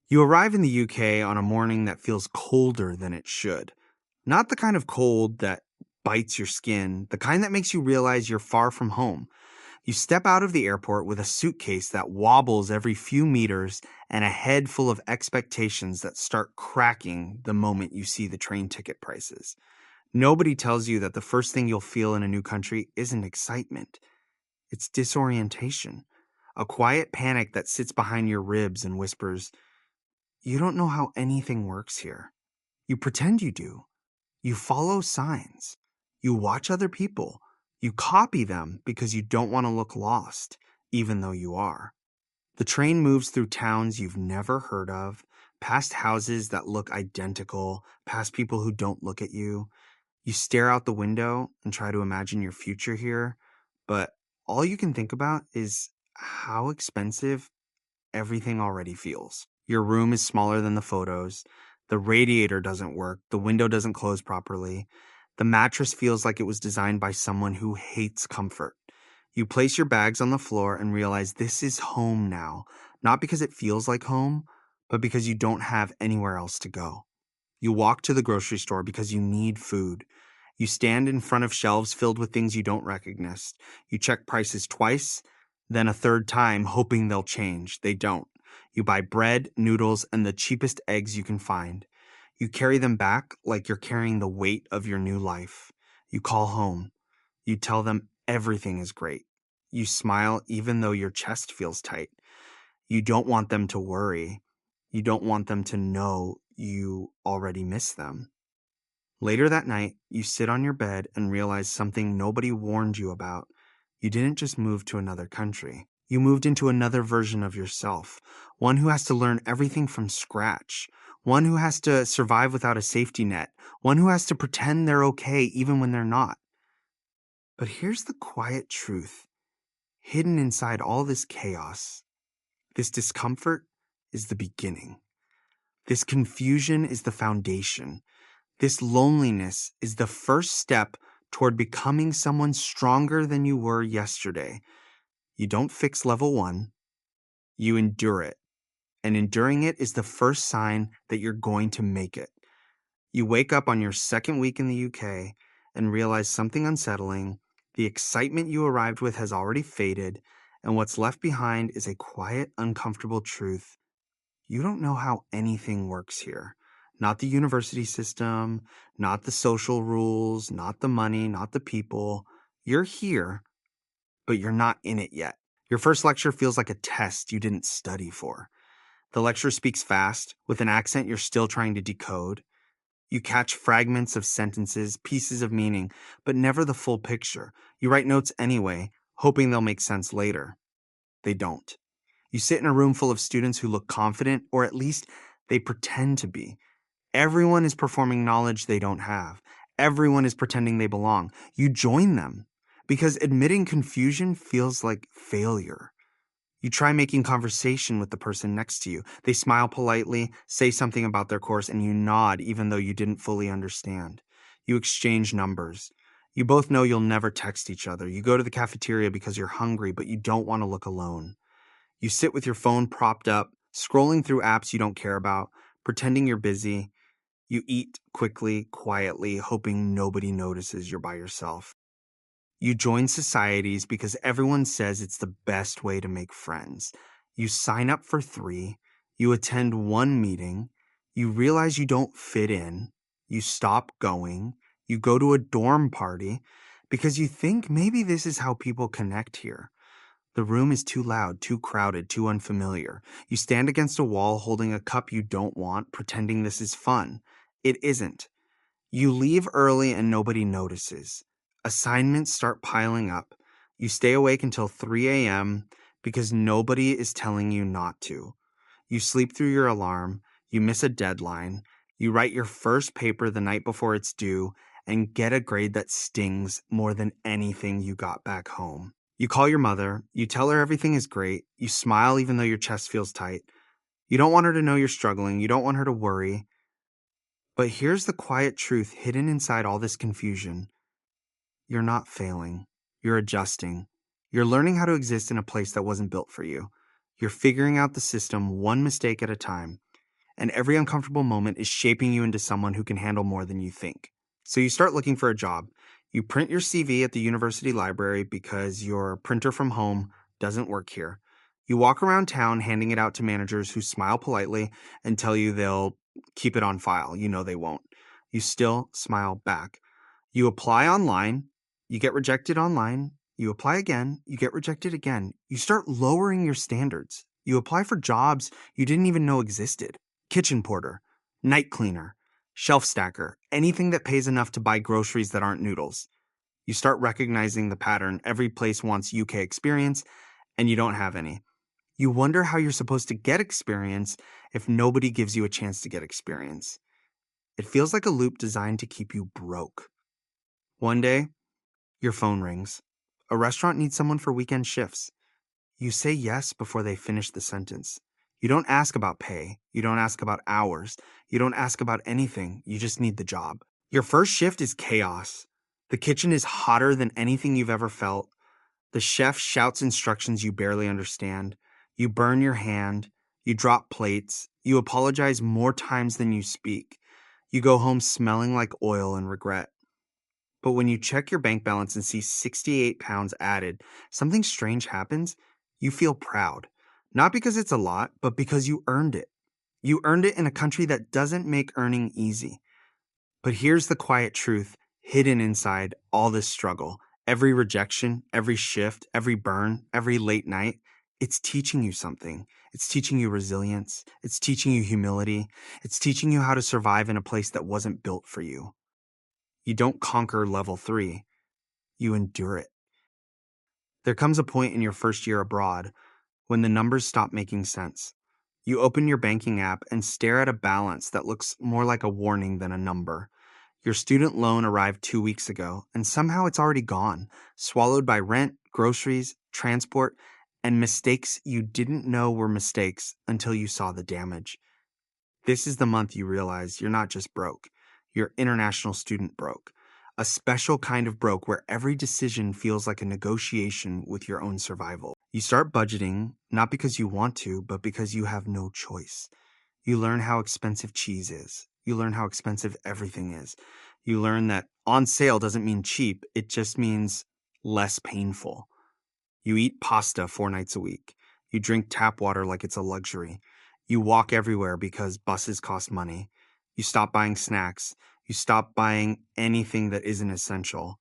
You arrive in the UK on a morning that feels colder than it should. Not the kind of cold that bites your skin, the kind that makes you realize you're far from home. You step out of the airport with a suitcase that wobbles every few meters and a head full of expectations that start cracking the moment you see the train ticket prices. Nobody tells you that the first thing you'll feel in a new country isn't excitement, it's disorientation. A quiet panic that sits behind your ribs and whispers, "You don't know how anything works here." You pretend you do. You follow signs. You watch other people. You copy them because you don't want to look lost, even though you are. The train moves through towns you've never heard of, past houses that look identical, past people who don't look at you. You stare out the window and try to imagine your future here, but all you can think about is how expensive everything already feels. Your room is smaller than the photos. The radiator doesn't work. The window doesn't close properly. The mattress feels like it was designed by someone who hates comfort. You place your bags on the floor and realize this is home now, not because it feels like home, but because you don't have anywhere else to go. You walk to the grocery store because you need food. You stand in front of shelves filled with things you don't recognize. You check prices twice, then a third time, hoping they'll change. They don't. You buy bread, noodles, and the cheapest eggs you can find. You carry them back like you're carrying the weight of your new life. You call home. You tell them everything is great. You smile even though your chest feels tight. You don't want them to worry. You don't want them to know you already miss them. Later that night, you sit on your bed and realize something nobody warned you about. You didn't just move to another country. You moved into another version of yourself, one who has to learn everything from scratch, one who has to survive without a safety net, one who has to pretend they're okay even when they're not. But here's the quiet truth. Hidden inside all this chaos, this discomfort is the beginning. This confusion is the foundation. This loneliness is the first step toward becoming someone stronger than you were yesterday. You don't fix level 1, you endure it. And enduring it is the first sign that you're going to make it. You wake up on your second week in the UK and realize something unsettling. The excitement you arrived with has already faded, and what's left behind is a quiet, uncomfortable truth. You don't know how anything works here. Not the university system, not the social rules, not the money, not the people. You're here, but you're not in it yet. Your first lecture feels like a test you didn't study for. The lecturer speaks fast, with an accent you're still trying to decode. You catch fragments of sentences, pieces of meaning, but never the full picture. You write notes anyway, hoping they'll make sense later. They don't. You sit in a room full of students who look confident, or at least they pretend to be. Everyone is performing knowledge they don't have. Everyone is pretending they belong. You join them because admitting confusion feels like failure. You try making conversation with the person next to you. They smile politely, say something about their course, and you nod even though you didn't fully understand. You exchange numbers. You both know you'll never text each other. You go to the cafeteria because you're hungry, but you don't want to look alone. You sit with your phone propped up, scrolling through apps you don't care about, pretending you're busy. You eat quickly, quietly, hoping nobody notices you're by yourself. You join societies because everyone says it's the best way to make friends. You sign up for 3. You attend 1 meeting. You realize you don't fit in. You stop going. You go to a dorm party because you think maybe this is how people connect here. The room is too loud, too crowded, too unfamiliar. You stand against a wall holding a cup you don't want, pretending this is fun. It isn't. You leave early and nobody notices. Assignments start piling up. You stay awake until 3 a.m. because nobody is telling you not to. You sleep through your alarm. You miss a deadline. You write your first paper the night before it's due and get a grade that stings more than anything you got back home. You call your mother. You tell her everything is great. You smile even though your chest feels tight. You don't want her to know you're struggling. You don't want her to worry. But here's the quiet truth hidden inside all this confusion. You're not failing. You're adjusting. You're learning how to exist in a place that wasn't built for you. You're figuring out the system one mistake at a time. and every uncomfortable moment is shaping you into someone who can handle more than you think. So you start looking for a job. You print your CV at the university library because your printer from home doesn't work here. You walk around town handing it out to managers who smile politely and tell you they'll keep it on file. You know they won't. You still smile back. You apply online, you get rejected online, you apply again, you get rejected again. You start lowering your standards. You apply for jobs you didn't even know existed. Kitchen porter, night cleaner, shelf stacker, anything that pays enough to buy groceries that aren't noodles. You start recognizing the pattern. Every place wants UK experience, and you don't have any. You wonder how you're supposed to get experience if nobody gives you a chance to get experience. It feels like a loop designed to keep you broke. One day, your phone rings. A restaurant needs someone for weekend shifts. You say yes before they finish the sentence. You don't ask about pay. You don't ask about hours. You don't ask about anything. You just need the job. Your first shift is chaos. The kitchen is hotter than anything you've ever felt. The chef shouts instructions you barely understand. You burn your hand. You drop plates. You apologize more times than you speak. You go home smelling like oil and regret. But when you check your bank balance and see 68 pounds added, something strange happens. You feel proud. Not because it's a lot, but because you earned it. You earned it in a country that doesn't make earning easy. But here's the quiet truth hidden inside all this struggle. Every rejection, every shift, every burn, every late night, it's teaching you something. It's teaching you resilience. It's teaching you humility. It's teaching you how to survive in a place that wasn't built for you. You don't conquer level 3. You endure it. There comes a point in your first year abroad when the numbers stop making sense. You open your banking app and stare at a balance that looks more like a warning than a number. Your student loan arrived 2 weeks ago, and somehow it's already gone, swallowed by rent, groceries, transport, and mistakes you didn't know were mistakes until you saw the damage. This is the month you realize you're not just broke, you're international student broke. A special kind of broke where every decision feels like a negotiation with your own survival. You start budgeting, not because you want to, but because you have no choice. You learn how expensive cheese is. You learn how expensive everything is. You learn that on sale doesn't mean cheap, it just means less painful. You eat pasta 4 nights a week. You drink tap water like it's a luxury. You walk everywhere because buses cost money. You stop buying snacks. You stop buying anything that isn't essential.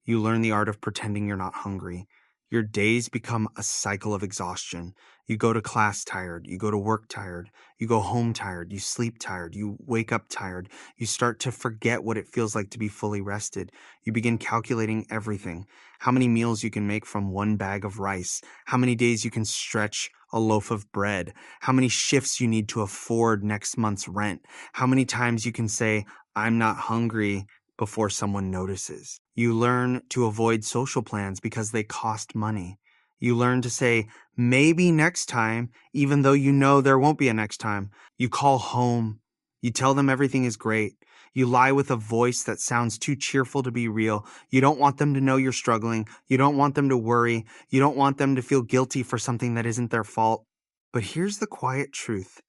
You learn the art of pretending you're not hungry. Your days become a cycle of exhaustion. You go to class tired. You go to work tired. You go home tired. You sleep tired. You wake up tired. You start to forget what it feels like to be fully rested. You begin calculating everything. How many meals you can make from one bag of rice. How many days you can stretch a loaf of bread. How many shifts you need to afford next month's rent. How many times you can say, I'm not hungry before someone notices. You learn to avoid social plans because they cost money. You learn to say, maybe next time, even though you know there won't be a next time. You call home. You tell them everything is great. You lie with a voice that sounds too cheerful to be real. You don't want them to know you're struggling. You don't want them to worry. You don't want them to feel guilty for something that isn't their fault. But here's the quiet truth.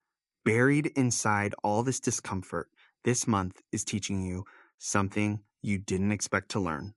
Buried inside all this discomfort, this month is teaching you something you didn't expect to learn.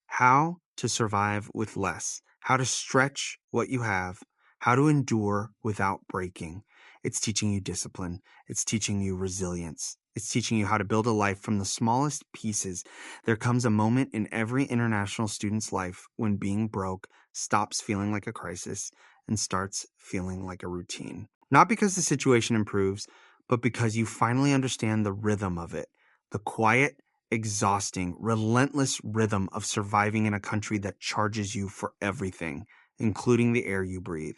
How to survive with less, how to stretch what you have, how to endure without breaking. It's teaching you discipline. It's teaching you resilience. It's teaching you how to build a life from the smallest pieces. There comes a moment in every international student's life when being broke stops feeling like a crisis and starts feeling like a routine. Not because the situation improves, but because you finally understand the rhythm of it, the quiet, exhausting, relentless rhythm of surviving in a country that charges you for everything, including the air you breathe.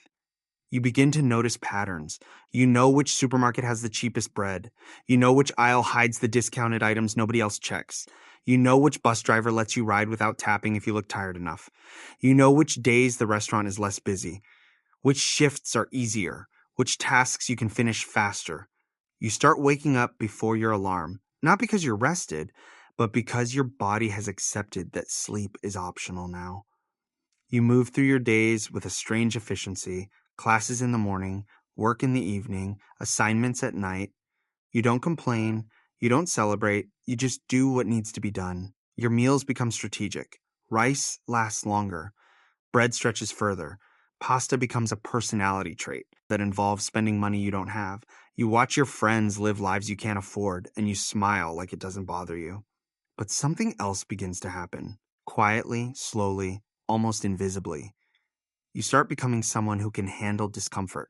You begin to notice patterns. You know which supermarket has the cheapest bread. You know which aisle hides the discounted items nobody else checks. You know which bus driver lets you ride without tapping if you look tired enough. You know which days the restaurant is less busy, which shifts are easier, which tasks you can finish faster. You start waking up before your alarm, not because you're rested, but because your body has accepted that sleep is optional now. You move through your days with a strange efficiency, classes in the morning, work in the evening, assignments at night. You don't complain, you don't celebrate, you just do what needs to be done. Your meals become strategic. Rice lasts longer. Bread stretches further. Pasta becomes a personality trait that involves spending money you don't have. You watch your friends live lives you can't afford, and you smile like it doesn't bother you. But something else begins to happen. Quietly, slowly, almost invisibly. You start becoming someone who can handle discomfort.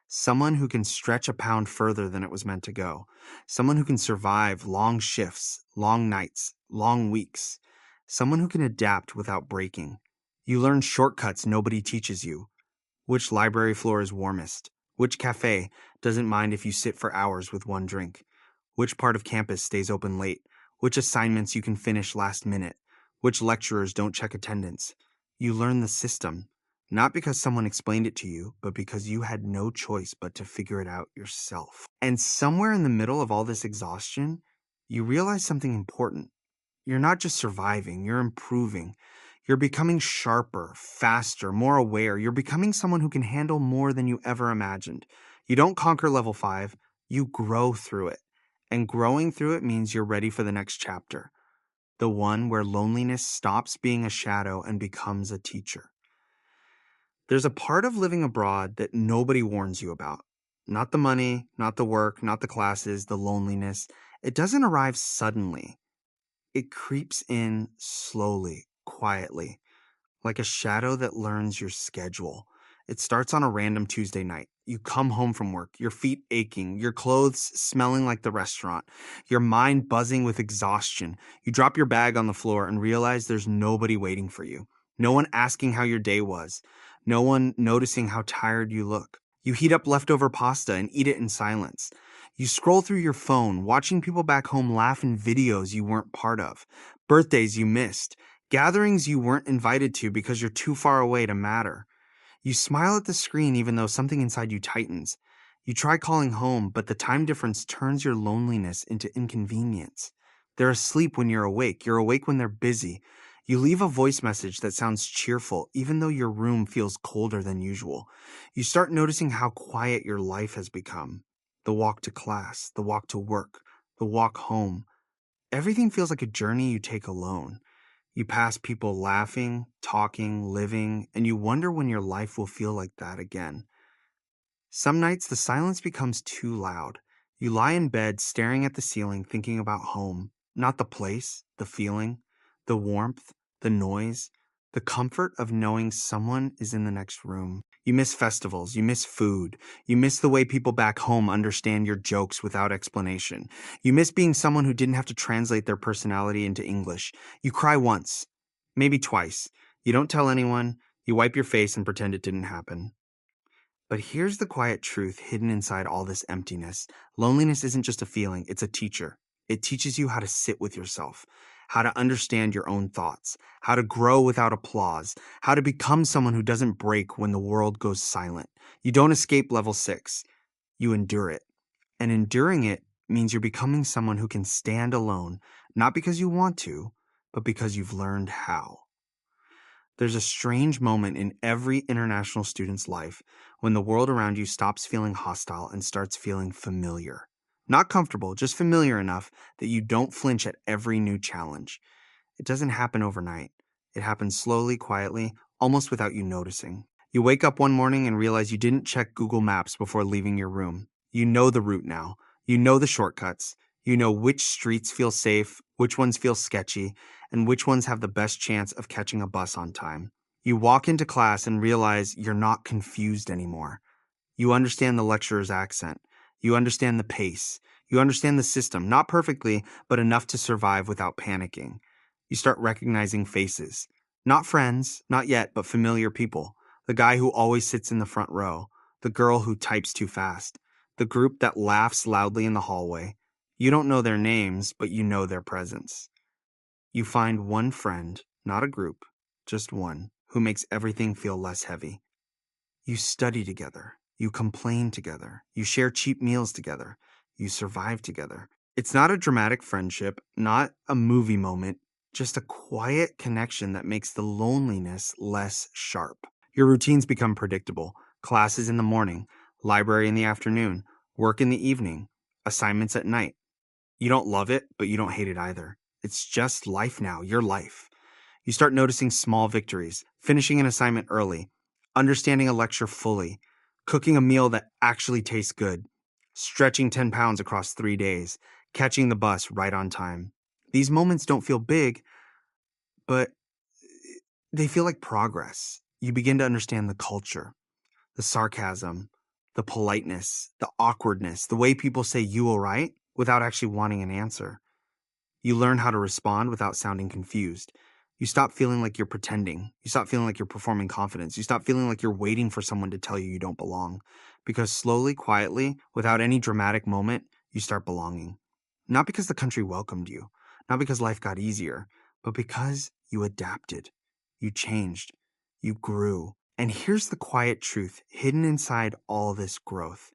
Someone who can stretch a pound further than it was meant to go. Someone who can survive long shifts, long nights, long weeks. Someone who can adapt without breaking. You learn shortcuts nobody teaches you. Which library floor is warmest? Which cafe doesn't mind if you sit for hours with one drink? Which part of campus stays open late? Which assignments you can finish last minute? Which lecturers don't check attendance? You learn the system, not because someone explained it to you, but because you had no choice but to figure it out yourself. And somewhere in the middle of all this exhaustion, you realize something important. You're not just surviving, you're improving. You're becoming sharper, faster, more aware. You're becoming someone who can handle more than you ever imagined. You don't conquer level 5, you grow through it. And growing through it means you're ready for the next chapter, the one where loneliness stops being a shadow and becomes a teacher. There's a part of living abroad that nobody warns you about. Not the money, not the work, not the classes, the loneliness. It doesn't arrive suddenly. It creeps in slowly, quietly, like a shadow that learns your schedule. It starts on a random Tuesday night. You come home from work, your feet aching, your clothes smelling like the restaurant, your mind buzzing with exhaustion. You drop your bag on the floor and realize there's nobody waiting for you. No one asking how your day was. No one noticing how tired you look. You heat up leftover pasta and eat it in silence. You scroll through your phone, watching people back home laugh in videos you weren't part of, birthdays you missed, gatherings you weren't invited to because you're too far away to matter. You smile at the screen even though something inside you tightens. You try calling home, but the time difference turns your loneliness into inconvenience. They're asleep when you're awake. You're awake when they're busy. You leave a voice message that sounds cheerful, even though your room feels colder than usual. You start noticing how quiet your life has become. The walk to class, the walk to work, the walk home. Everything feels like a journey you take alone. You pass people laughing, talking, living, and you wonder when your life will feel like that again. Some nights the silence becomes too loud. You lie in bed staring at the ceiling thinking about home, not the place, the feeling, the warmth, the noise, the comfort of knowing someone is in the next room. You miss festivals, you miss food, you miss the way people back home understand your jokes without explanation. You miss being someone who didn't have to translate their personality into English. You cry once, maybe twice. You don't tell anyone, you wipe your face and pretend it didn't happen. But here's the quiet truth hidden inside all this emptiness. Loneliness isn't just a feeling, it's a teacher. It teaches you how to sit with yourself, how to understand your own thoughts, how to grow without applause, how to become someone who doesn't break when the world goes silent. You don't escape level 6, you endure it. And enduring it means you're becoming someone who can stand alone, not because you want to, but because you've learned how. There's a strange moment in every international student's life when the world around you stops feeling hostile and starts feeling familiar. Not comfortable, just familiar enough that you don't flinch at every new challenge. It doesn't happen overnight. It happens slowly, quietly, almost without you noticing. You wake up one morning and realize you didn't check Google Maps before leaving your room. You know the route now. You know the shortcuts. You know which streets feel safe, which ones feel sketchy, and which ones have the best chance of catching a bus on time. You walk into class and realize you're not confused anymore. You understand the lecturer's accent. You understand the pace. You understand the system, not perfectly, but enough to survive without panicking. You start recognizing faces. Not friends, not yet, but familiar people. The guy who always sits in the front row. The girl who types too fast. The group that laughs loudly in the hallway. You don't know their names, but you know their presence. You find one friend, not a group, just one, who makes everything feel less heavy. You study together. You complain together. You share cheap meals together. You survive together. It's not a dramatic friendship, not a movie moment, just a quiet connection that makes the loneliness less sharp. Your routines become predictable. Classes in the morning, library in the afternoon, work in the evening, assignments at night. You don't love it, but you don't hate it either. It's just life now, your life. You start noticing small victories, finishing an assignment early, understanding a lecture fully, cooking a meal that actually tastes good, stretching 10 pounds across 3 days, catching the bus right on time. These moments don't feel big, but they feel like progress. You begin to understand the culture, the sarcasm, the politeness, the awkwardness, the way people say you all right without actually wanting an answer. You learn how to respond without sounding confused. You stop feeling like you're pretending. You stop feeling like you're performing confidence. You stop feeling like you're waiting for someone to tell you you don't belong. Because slowly, quietly, without any dramatic moment, you start belonging. Not because the country welcomed you, not because life got easier, but because you adapted. You changed. You grew. And here's the quiet truth hidden inside all this growth.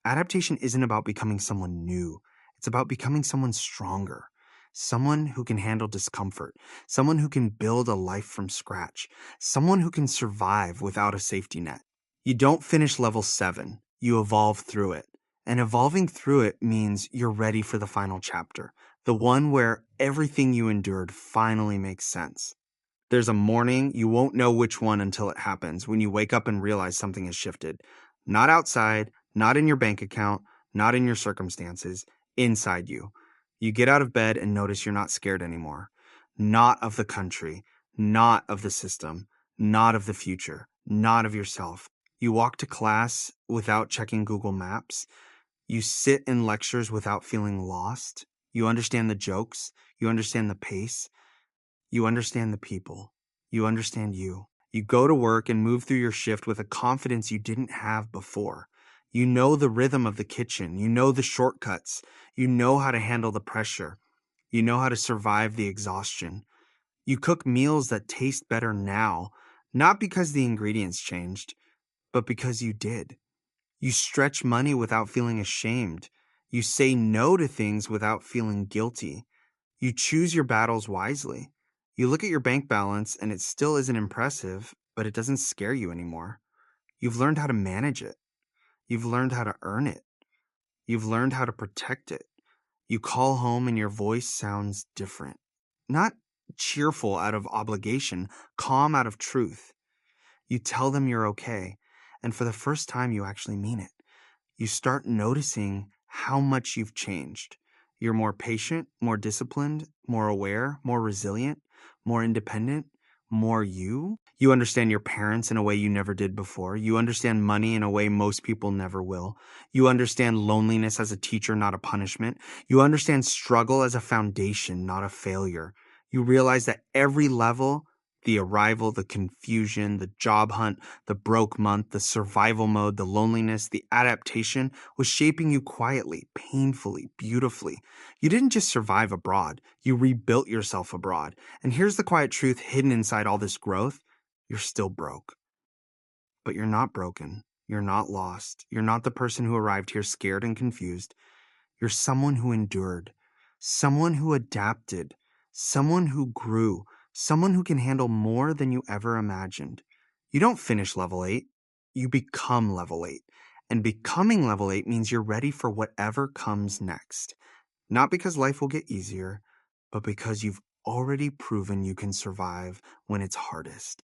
Adaptation isn't about becoming someone new. It's about becoming someone stronger, someone who can handle discomfort, someone who can build a life from scratch, someone who can survive without a safety net. You don't finish level 7, you evolve through it. And evolving through it means you're ready for the final chapter, the one where everything you endured finally makes sense. There's a morning, you won't know which one until it happens, when you wake up and realize something has shifted. Not outside, not in your bank account, not in your circumstances, inside you. You get out of bed and notice you're not scared anymore. Not of the country, not of the system, not of the future, not of yourself. You walk to class without checking Google Maps. You sit in lectures without feeling lost. You understand the jokes. You understand the pace. You understand the people. You understand you. You go to work and move through your shift with a confidence you didn't have before. You know the rhythm of the kitchen. You know the shortcuts. You know how to handle the pressure. You know how to survive the exhaustion. You cook meals that taste better now, not because the ingredients changed, but because you did. You stretch money without feeling ashamed. You say no to things without feeling guilty. You choose your battles wisely. You look at your bank balance and it still isn't impressive, but it doesn't scare you anymore. You've learned how to manage it. You've learned how to earn it. You've learned how to protect it. You call home and your voice sounds different. Not cheerful out of obligation, calm out of truth. You tell them you're okay, and for the first time, you actually mean it. You start noticing how much you've changed. You're more patient, more disciplined, more aware, more resilient, more independent, more you. You understand your parents in a way you never did before. You understand money in a way most people never will. You understand loneliness as a teacher, not a punishment. You understand struggle as a foundation, not a failure. You realize that every level, the arrival, the confusion, the job hunt, the broke month, the survival mode, the loneliness, the adaptation was shaping you quietly, painfully, beautifully. You didn't just survive abroad, you rebuilt yourself abroad. And here's the quiet truth hidden inside all this growth: you're still broke. But you're not broken. You're not lost. You're not the person who arrived here scared and confused. You're someone who endured, someone who adapted, someone who grew, someone who can handle more than you ever imagined. You don't finish level 8, you become level 8. And becoming level 8 means you're ready for whatever comes next. Not because life will get easier, but because you've already proven you can survive when it's hardest.